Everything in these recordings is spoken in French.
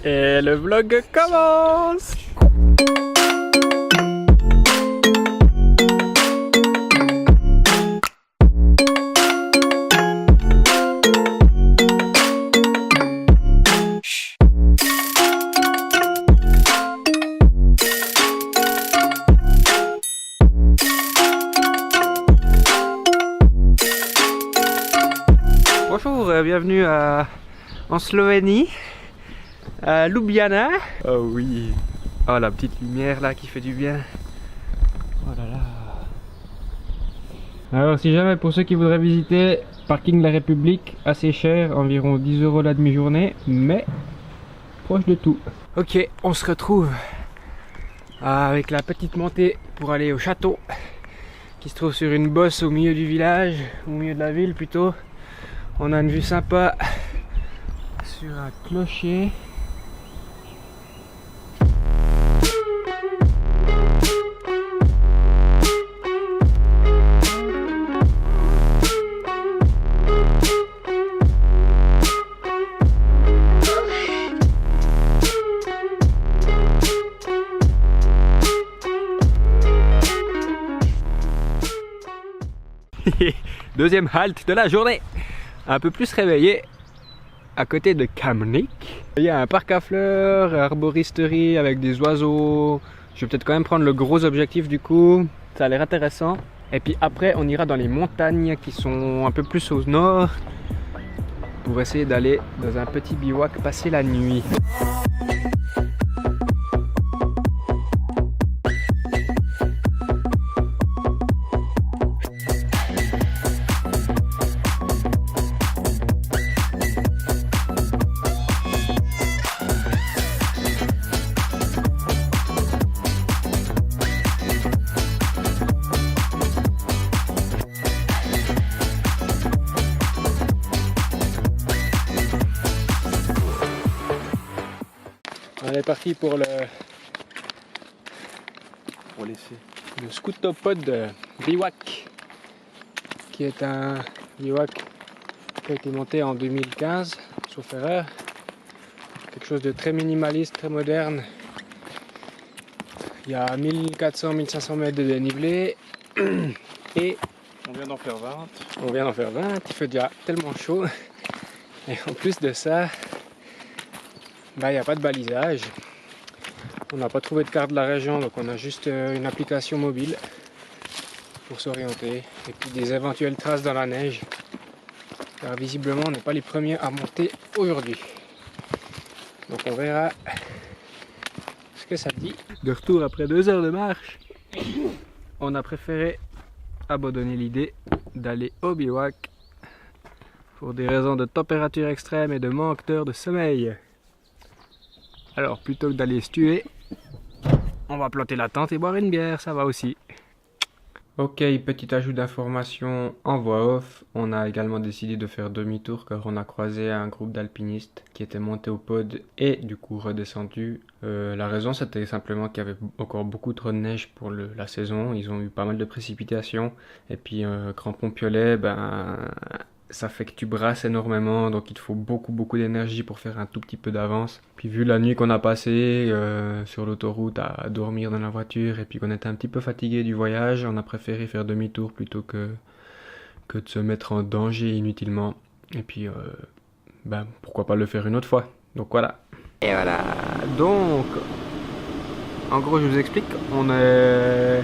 Et le vlog commence. Bonjour, bienvenue en Slovénie, à Ljubljana. Oh oui, oh la petite lumière là qui fait du bien. Oh là là. Alors si jamais pour ceux qui voudraient visiter, parking de la République, assez cher, environ 10 € la demi-journée, mais proche de tout. Ok, on se retrouve avec la petite montée pour aller au château, qui se trouve sur une bosse au milieu du village, au milieu de la ville plutôt. On a une vue sympa sur un clocher. Deuxième halte de la journée. Un peu plus réveillé à côté de Kamnik. Il y a un parc à fleurs, arboristerie avec des oiseaux. Je vais peut-être quand même prendre le gros objectif du coup. Ça a l'air intéressant. Et puis après on ira dans les montagnes qui sont un peu plus au nord pour essayer d'aller dans un petit bivouac passer la nuit. On est parti pour le Scootopod bivouac, qui est un bivouac qui a été monté en 2015, sauf erreur. Quelque chose de très minimaliste, très moderne. Il y a 1400-1500 mètres de dénivelé et on vient d'en faire 20. On vient d'en faire 20, il fait déjà tellement chaud. Et en plus de ça, il n'y a pas de balisage. On n'a pas trouvé de carte de la région, donc on a juste une application mobile pour s'orienter. Et puis des éventuelles traces dans la neige. Car visiblement on n'est pas les premiers à monter aujourd'hui. Donc on verra ce que ça dit. De retour après 2 heures de marche, on a préféré abandonner l'idée d'aller au bivouac pour des raisons de température extrême et de manque d'heures de sommeil. Alors plutôt que d'aller se tuer, on va planter la tente et boire une bière, ça va aussi. Ok, petit ajout d'information en voix off. On a également décidé de faire demi-tour car on a croisé un groupe d'alpinistes qui étaient montés au pod et du coup redescendus. La raison c'était simplement qu'il y avait encore beaucoup trop de neige pour la saison. Ils ont eu pas mal de précipitations et puis crampon piolet, ça fait que tu brasses énormément, donc il te faut beaucoup d'énergie pour faire un tout petit peu d'avance. Puis vu la nuit qu'on a passée sur l'autoroute à dormir dans la voiture et puis qu'on était un petit peu fatigué du voyage, on a préféré faire demi-tour plutôt que de se mettre en danger inutilement. Et puis pourquoi pas le faire une autre fois. Donc voilà. Et voilà, donc en gros je vous explique, on a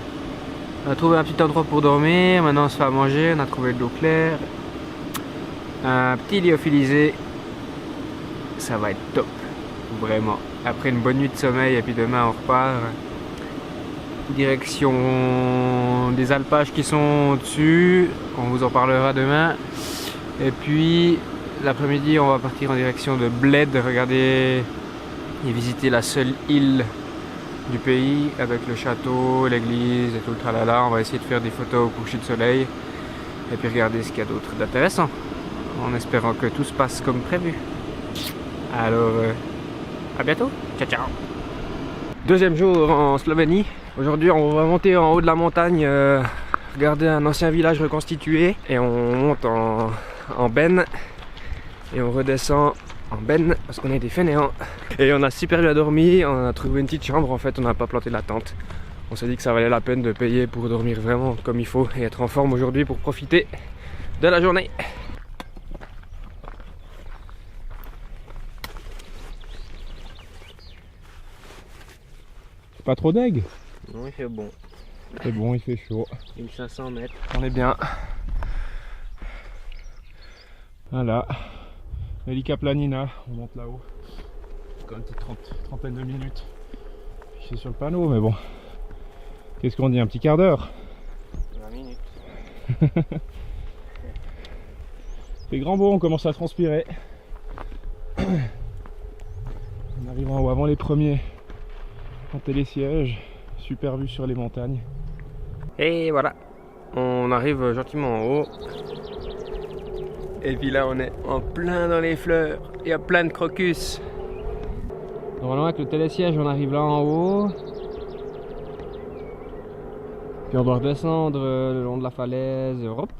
trouvé un petit endroit pour dormir, maintenant on se fait à manger, on a trouvé de l'eau claire. Un petit lyophilisé, ça va être top, vraiment. Après une bonne nuit de sommeil et puis demain on repart. Direction des alpages qui sont au-dessus, on vous en parlera demain. Et puis l'après-midi on va partir en direction de Bled, regarder et visiter la seule île du pays avec le château, l'église et tout le tralala. On va essayer de faire des photos au coucher de soleil et puis regarder ce qu'il y a d'autre d'intéressant, en espérant que tout se passe comme prévu. Alors, à bientôt. Ciao, ciao. Deuxième jour en Slovénie. Aujourd'hui, on va monter en haut de la montagne, regarder un ancien village reconstitué. Et on monte en benne. Et on redescend en benne parce qu'on est des fainéants. Et on a super bien dormi, on a trouvé une petite chambre, en fait on n'a pas planté la tente. On s'est dit que ça valait la peine de payer pour dormir vraiment comme il faut et être en forme aujourd'hui pour profiter de la journée. Pas trop d'aigle? Non, il fait bon. C'est bon, il fait chaud. 1500 mètres. On est bien. Voilà. Helica Planina, on monte là-haut. Encore une petite trentaine de minutes. C'est sur le panneau, mais bon. Qu'est-ce qu'on dit? Un petit quart d'heure? 20 minutes. fait grand beau, on commence à transpirer. On arrive en haut avant les premiers. En télésiège, super vue sur les montagnes. Et voilà, on arrive gentiment en haut. Et puis là on est en plein dans les fleurs, il y a plein de crocus. Normalement avec le télésiège on arrive là en haut. Puis on doit redescendre le long de la falaise, hop.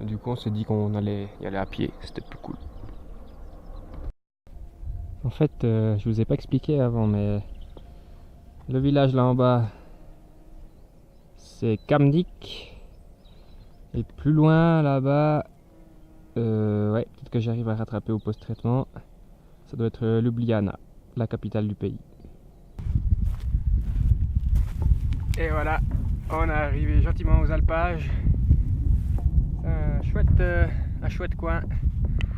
Et du coup on s'est dit qu'on allait y aller à pied, c'était plus cool. En fait je vous ai pas expliqué avant, mais le village là en bas c'est Kamnik. Et plus loin là-bas, ouais, peut-être que j'arrive à rattraper au post-traitement. Ça doit être Ljubljana, la capitale du pays. Et voilà, on est arrivé gentiment aux alpages. Un chouette coin.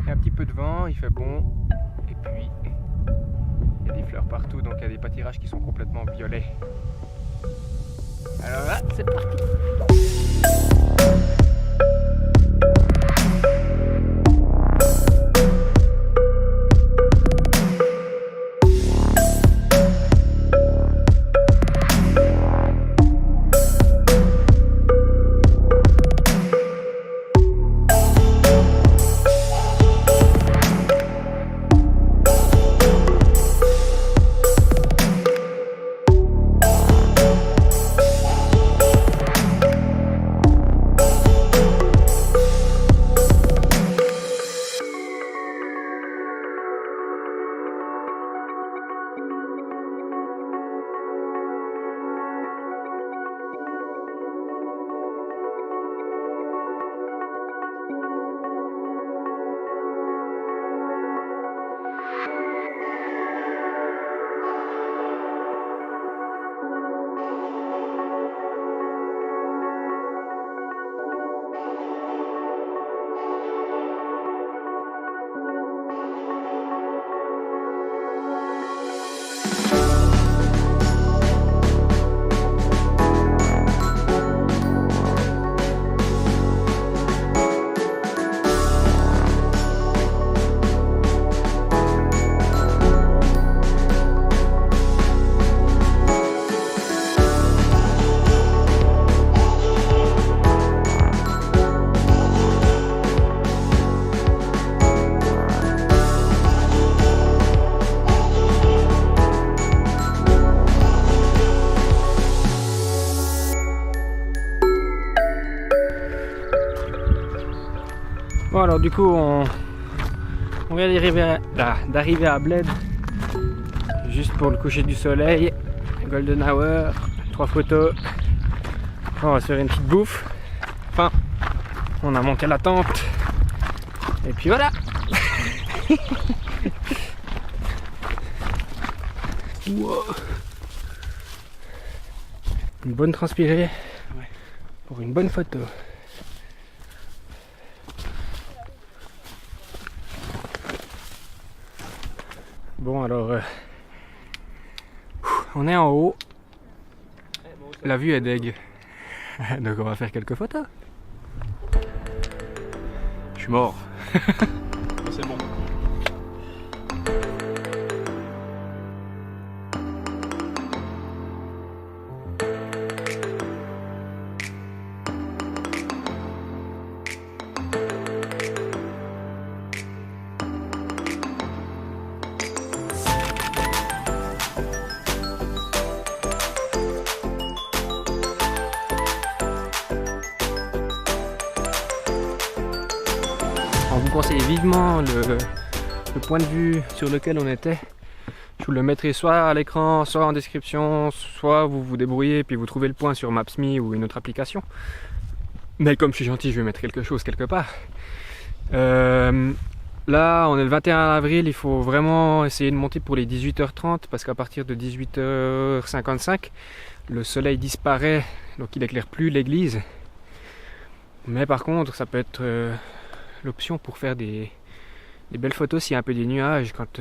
Il y a un petit peu de vent, il fait bon. Et puis, il y a des fleurs partout, donc il y a des pâtirages qui sont complètement violets. Alors là, c'est parti. Bon alors du coup on vient d'arriver à Bled juste pour le coucher du soleil, golden hour, 3 photos. On va se faire une petite bouffe. Enfin, on a monté la tente et puis voilà. Wow. Une bonne transpirée pour une bonne photo. Bon alors, on est en haut, la vue est deg, donc on va faire quelques photos. Je suis mort. C'est bon. On vous conseille vivement le point de vue sur lequel on était. Je vous le mettrai soit à l'écran, soit en description, soit vous vous débrouillez et puis vous trouvez le point sur Maps.me ou une autre application. Mais comme je suis gentil, je vais mettre quelque chose quelque part. Là, on est le 21 avril, il faut vraiment essayer de monter pour les 18h30 parce qu'à partir de 18h55, le soleil disparaît, donc il éclaire plus l'église. Mais par contre, ça peut être l'option pour faire des belles photos s'il y a un peu des nuages quand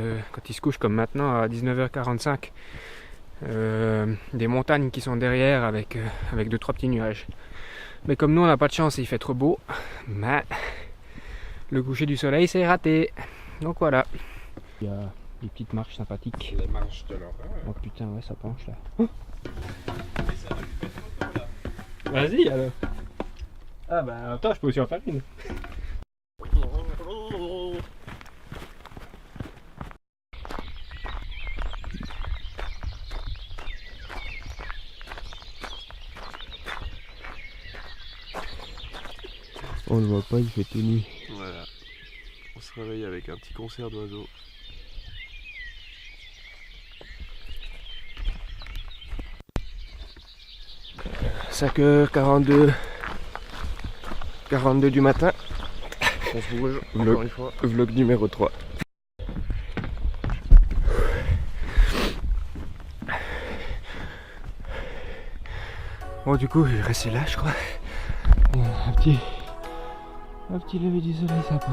il se couche comme maintenant à 19h45. Des montagnes qui sont derrière avec 2-3 petits nuages. Mais comme nous on n'a pas de chance et il fait trop beau, mais le coucher du soleil c'est raté. Donc voilà. Il y a des petites marches sympathiques. Les marches de l'horreur. Oh putain ouais ça penche là. Oh. Vas-y alors. Ah bah attends je peux aussi en faire une. On ne voit pas, il fait tout nuit. Voilà. On se réveille avec un petit concert d'oiseaux. « 5h42 du matin. On se bouge, encore une fois. Vlog numéro 3. Bon du coup je vais rester là je crois. Un petit lever du soleil sympa.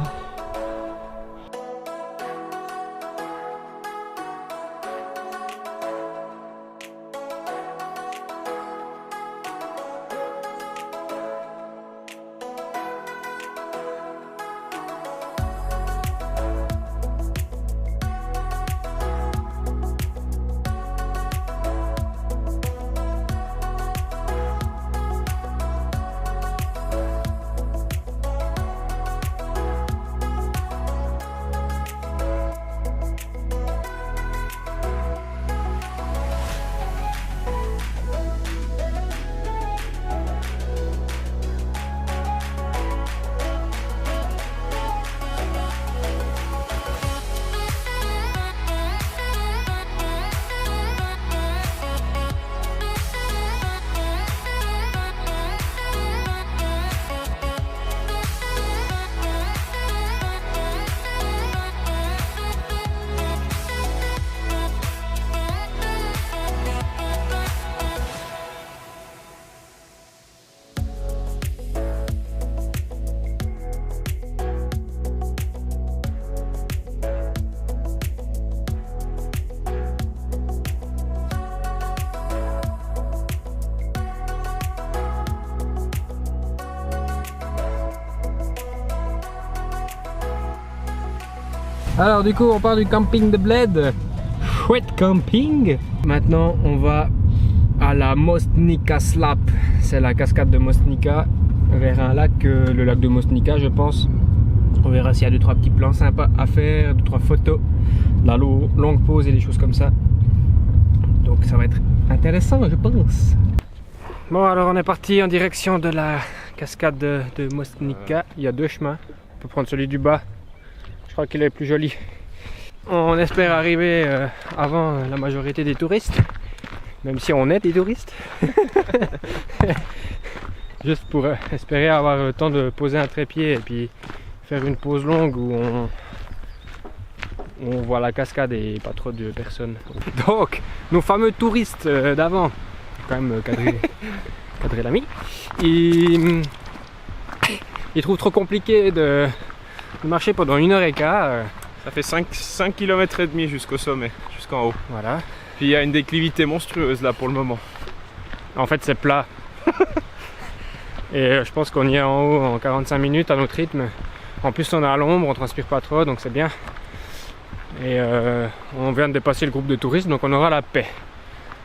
Alors du coup on part du camping de Bled, chouette camping. Maintenant on va à la Mostnica Slap, c'est la cascade de Mostnica vers un lac, le lac de Mostnica je pense. On verra s'il y a 2-3 petits plans sympas à faire, 2-3 photos, de la longue pause et des choses comme ça. Donc ça va être intéressant je pense. Bon alors on est parti en direction de la cascade de Mostnica, il y a 2 chemins, on peut prendre celui du bas. Je crois qu'il est plus joli. On espère arriver avant la majorité des touristes, même si on est des touristes. Juste pour espérer avoir le temps de poser un trépied et puis faire une pause longue où on voit la cascade et pas trop de personnes. Donc, nos fameux touristes d'avant, quand même cadrer l'ami, ils trouvent trop compliqué de marcher pendant 1h15. Ça fait 5 km et demi jusqu'au sommet, jusqu'en haut. Voilà. Puis il y a une déclivité monstrueuse là pour le moment. En fait c'est plat. Et je pense qu'on y est en haut en 45 minutes à notre rythme. En plus on est à l'ombre, on transpire pas trop donc c'est bien. Et on vient de dépasser le groupe de touristes donc on aura la paix.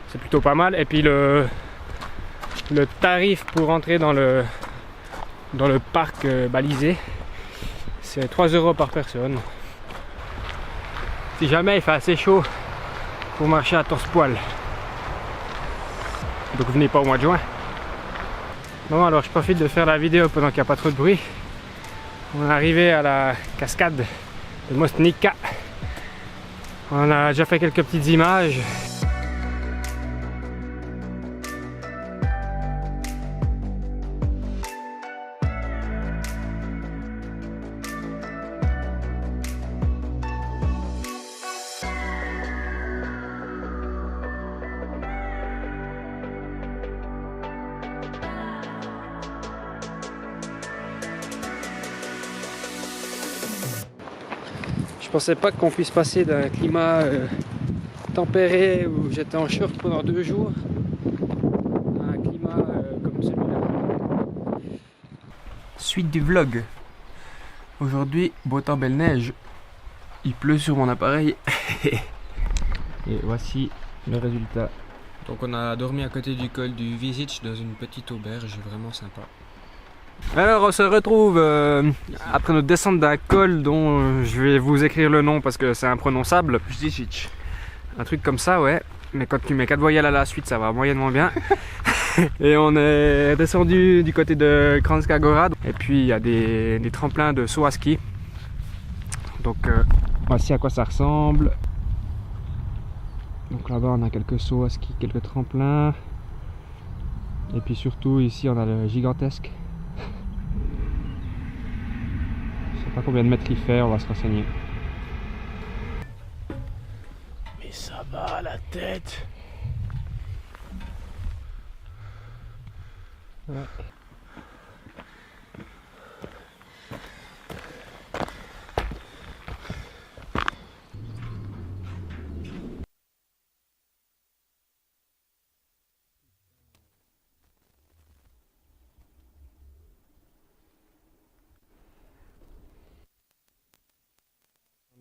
C'est plutôt pas mal. Et puis le tarif pour entrer dans le parc balisé, c'est 3 € par personne. Si jamais il fait assez chaud pour marcher à torse-poil. Donc venez pas au mois de juin. Bon alors je profite de faire la vidéo pendant qu'il n'y a pas trop de bruit. On est arrivé à la cascade de Mostnica. On a déjà fait quelques petites images. Je pensais pas qu'on puisse passer d'un climat tempéré où j'étais en short pendant 2 jours à un climat comme celui-là. Suite du vlog. Aujourd'hui, beau temps, belle neige. Il pleut sur mon appareil. Et voici le résultat. Donc on a dormi à côté du col du Visic dans une petite auberge vraiment sympa. Alors on se retrouve après notre descente d'un col dont je vais vous écrire le nom parce que c'est imprononçable. Visic. Un truc comme ça, ouais. Mais quand tu mets 4 voyelles à la suite, ça va moyennement bien. Et on est descendu du côté de Kranjska Gora. Et puis il y a des tremplins de saut à ski. Donc voici à quoi ça ressemble. Donc là-bas on a quelques sauts à ski, quelques tremplins. Et puis surtout ici on a le gigantesque. Je sais pas combien de mètres il fait, on va se renseigner. Mais ça va à la tête. Ouais.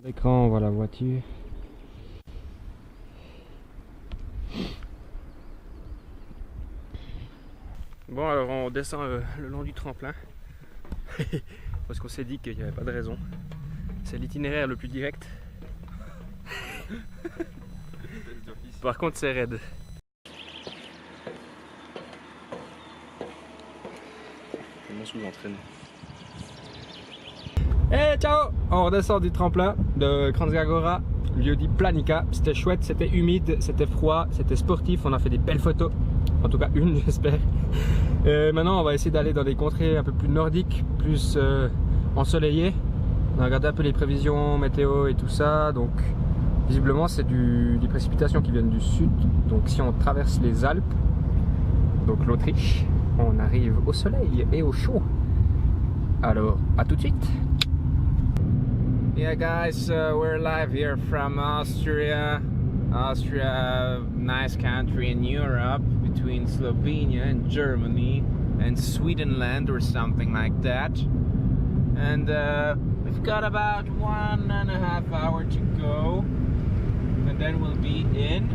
L'écran, on voit la voiture. Bon, alors on descend le long du tremplin parce qu'on s'est dit qu'il n'y avait pas de raison. C'est l'itinéraire le plus direct. Par contre, c'est raide. Comment sous-entraîné. Hey, ciao! On redescend du tremplin de Kranjska Gora, lieu dit Planica. C'était chouette, c'était humide, c'était froid, c'était sportif, on a fait des belles photos. En tout cas une, j'espère. Maintenant on va essayer d'aller dans des contrées un peu plus nordiques, plus ensoleillées. On a regardé un peu les prévisions météo et tout ça. Donc visiblement c'est des précipitations qui viennent du sud. Donc si on traverse les Alpes, donc l'Autriche, on arrive au soleil et au chaud. Alors à tout de suite. Yeah guys, we're live here from Austria. Austria, nice country in Europe, between Slovenia and Germany and Swedenland or something like that. And we've got about 1.5 hours to go, and then we'll be in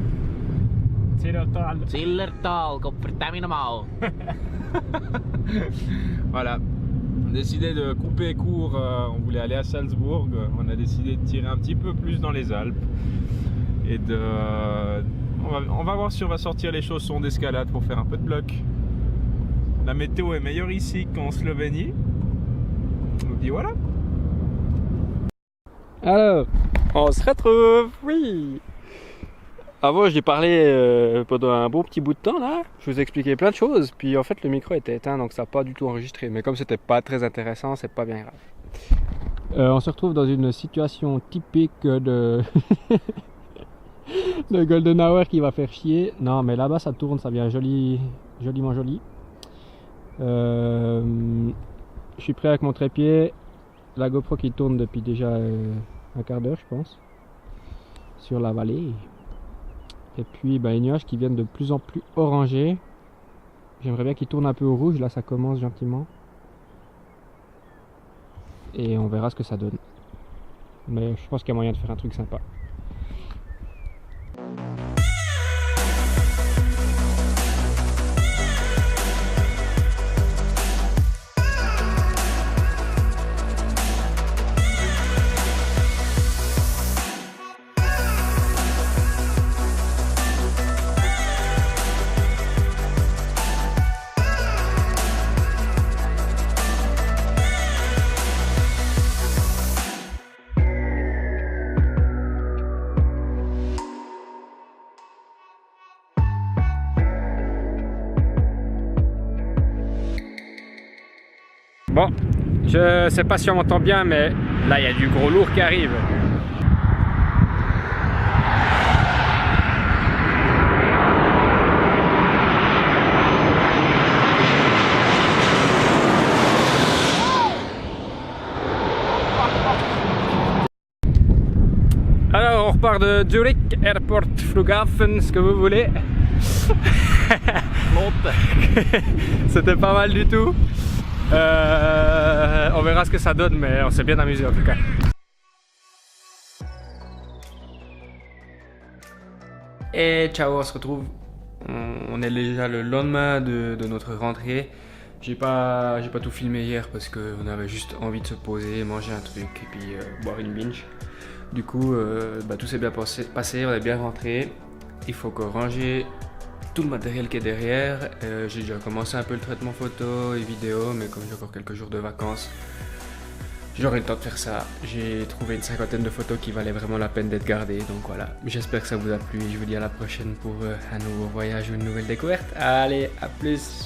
Zillertal, Koppertaminamal. Voilà. On a décidé de couper court, on voulait aller à Salzbourg, on a décidé de tirer un petit peu plus dans les Alpes et on va voir si on va sortir les chaussons d'escalade pour faire un peu de bloc. La météo est meilleure ici qu'en Slovénie, et puis voilà. Alors, on se retrouve, oui. Avant, j'ai parlé pendant un bon petit bout de temps là, je vous ai expliqué plein de choses, puis en fait le micro était éteint donc ça n'a pas du tout enregistré, mais comme c'était pas très intéressant, c'est pas bien grave. On se retrouve dans une situation typique de de Golden Hour qui va faire chier. Non mais là-bas ça tourne, ça vient joliment joli. Je suis prêt avec mon trépied, la GoPro qui tourne depuis déjà un quart d'heure je pense, sur la vallée. Et puis les nuages qui viennent de plus en plus orangés. J'aimerais bien qu'ils tournent un peu au rouge, là ça commence gentiment. Et on verra ce que ça donne. Mais je pense qu'il y a moyen de faire un truc sympa. Bon, je sais pas si on m'entend bien, mais là il y a du gros lourd qui arrive. Alors on repart de Zurich, Airport, Flughafen, ce que vous voulez. C'était pas mal du tout. On verra ce que ça donne, mais on s'est bien amusé en tout cas. Et ciao, on se retrouve. On est déjà le lendemain de notre rentrée. J'ai pas tout filmé hier parce qu'on avait juste envie de se poser, manger un truc et puis boire une binge. Du coup, tout s'est bien passé, on est bien rentré. Il faut que ranger tout le matériel qui est derrière. J'ai déjà commencé un peu le traitement photo et vidéo, mais comme j'ai encore quelques jours de vacances, j'aurai le temps de faire ça. J'ai trouvé une 50aine de photos qui valaient vraiment la peine d'être gardées, donc voilà. J'espère que ça vous a plu et je vous dis à la prochaine pour un nouveau voyage ou une nouvelle découverte. Allez, à plus!